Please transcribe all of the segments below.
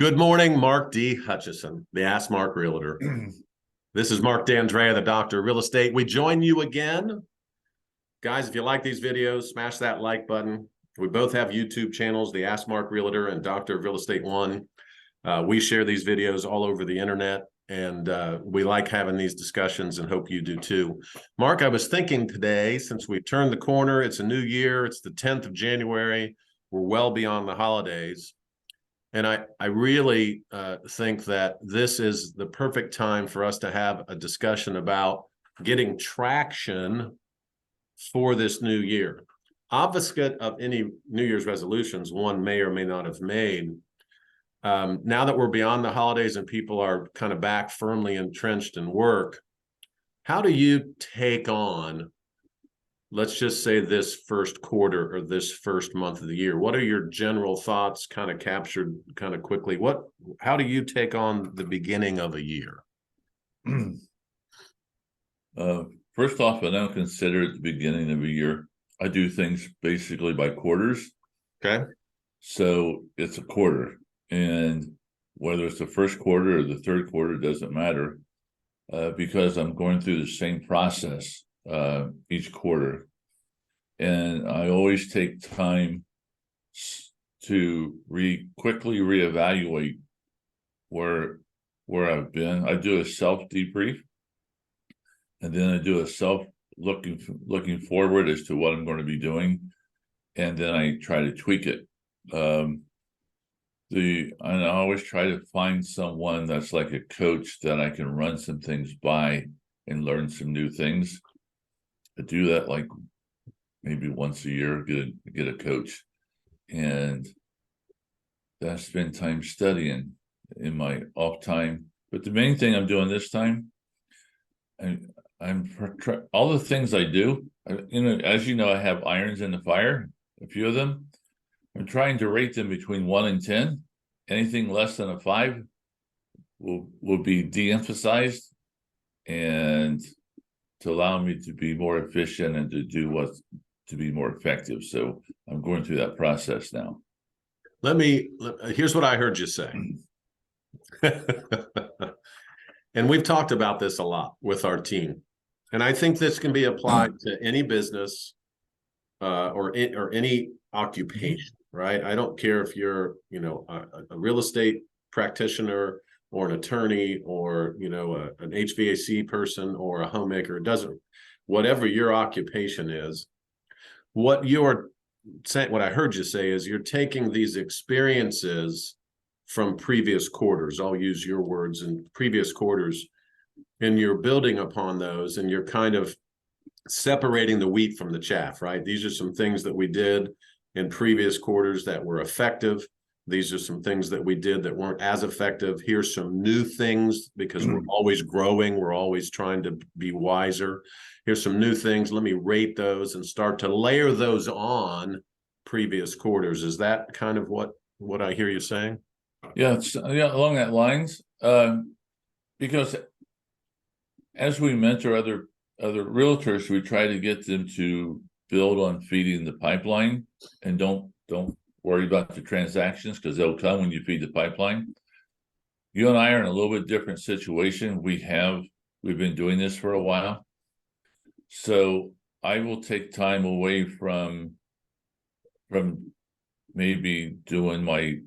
Good morning, Mark D. Hutchison, the Ask Mark Realtor. This is Mark D'Andrea, the Doctor of Real Estate. We join you again. Guys, if you like these videos, smash that like button. We both have YouTube channels, the Ask Mark Realtor and Doctor of Real Estate One. We share these videos all over the internet, and we like having these discussions and hope you do too. Mark, I was thinking today, since we've turned the corner, it's a new year, it's the 10th of January, we're well beyond the holidays. And I really think that this is the perfect time for us to have a discussion about getting traction for this new year. Opposite of any New Year's resolutions one may or may not have made, now that we're beyond the holidays and people are kind of back firmly entrenched in work, how do you take on, let's just say, this first quarter or this first month of the year? What are your general thoughts, kind of captured kind of quickly? How do you take on the beginning of a year? First off, I don't consider it the beginning of a year. I do things basically by quarters. Okay. So it's a quarter, and whether it's the first quarter or the third quarter doesn't matter, because I'm going through the same process each quarter. And I always take time to quickly reevaluate where I've been. I do a self debrief, and then I do a self looking forward as to what I'm going to be doing, and then I try to tweak it. And I always try to find someone that's like a coach that I can run some things by and learn some new things. I do that like maybe once a year, get a coach, and I spend time studying in my off time. But the main thing I'm doing this time, I'm all the things I do. As you know, I have irons in the fire, a few of them. I'm trying to rate them between 1 and 10. Anything less than a 5 will be de-emphasized, and to allow me to be more efficient and to be more effective. So I'm going through that process now. Here's what I heard you say. And we've talked about this a lot with our team. And I think this can be applied to any business or any occupation, right? I don't care if you're, a real estate practitioner or an attorney or, an HVAC person or a homemaker. It doesn't, whatever your occupation is, what I heard you say is you're taking these experiences from previous quarters. I'll use your words, in previous quarters, and you're building upon those, and you're kind of separating the wheat from the chaff, right? These are some things that we did in previous quarters that were effective. These are some things that we did that weren't as effective. Here's some new things, because we're always growing. We're always trying to be wiser. Here's some new things. Let me rate those and start to layer those on previous quarters. Is that kind of what I hear you saying? Yeah, along that lines. Because as we mentor other realtors, we try to get them to build on feeding the pipeline, and don't worry about the transactions, because they'll come when you feed the pipeline. You and I are in a little bit different situation. We've been doing this for a while, so I will take time away from maybe doing my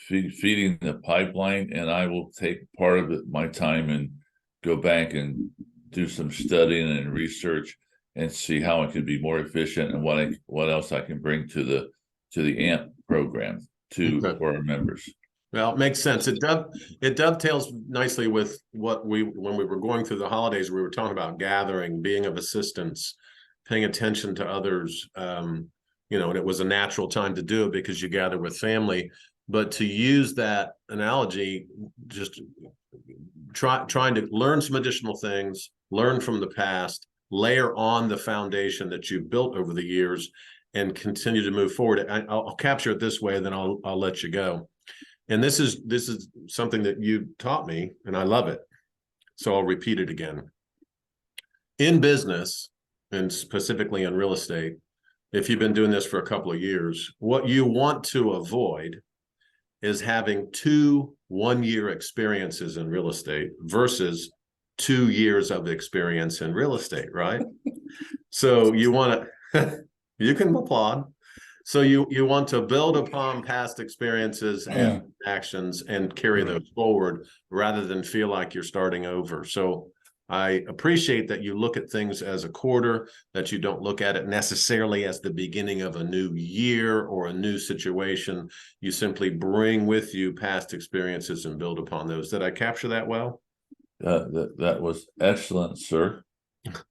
feeding the pipeline, and I will take part of my time and go back and do some studying and research and see how I could be more efficient and what else I can bring to the AMP program for our members. Well, it makes sense. It dovetails nicely with when we were going through the holidays, we were talking about gathering, being of assistance, paying attention to others. And it was a natural time to do it because you gather with family. But to use that analogy, just trying to learn some additional things, learn from the past, layer on the foundation that you've built over the years, and continue to move forward. I'll capture it this way, then I'll let you go. And this is something that you taught me, and I love it. So I'll repeat it again. In business, and specifically in real estate, if you've been doing this for a couple of years, what you want to avoid is having 2 one-year experiences in real estate versus 2 years of experience in real estate, right? So you want to, you can applaud. So you want to build upon past experiences and actions and carry those forward rather than feel like you're starting over. So I appreciate that you look at things as a quarter, that you don't look at it necessarily as the beginning of a new year or a new situation. You simply bring with you past experiences and build upon those. Did I capture that well? That was excellent, sir.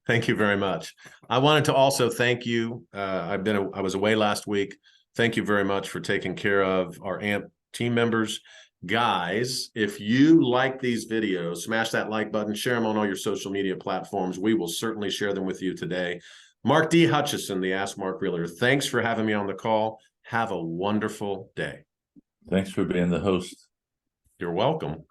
Thank you very much. I wanted to also thank you. I was away last week. Thank you very much for taking care of our AMP team members. Guys, if you like these videos, smash that like button, share them on all your social media platforms. We will certainly share them with you today. Mark D. Hutchison, the Ask Mark Realtor. Thanks for having me on the call. Have a wonderful day. Thanks for being the host. You're welcome.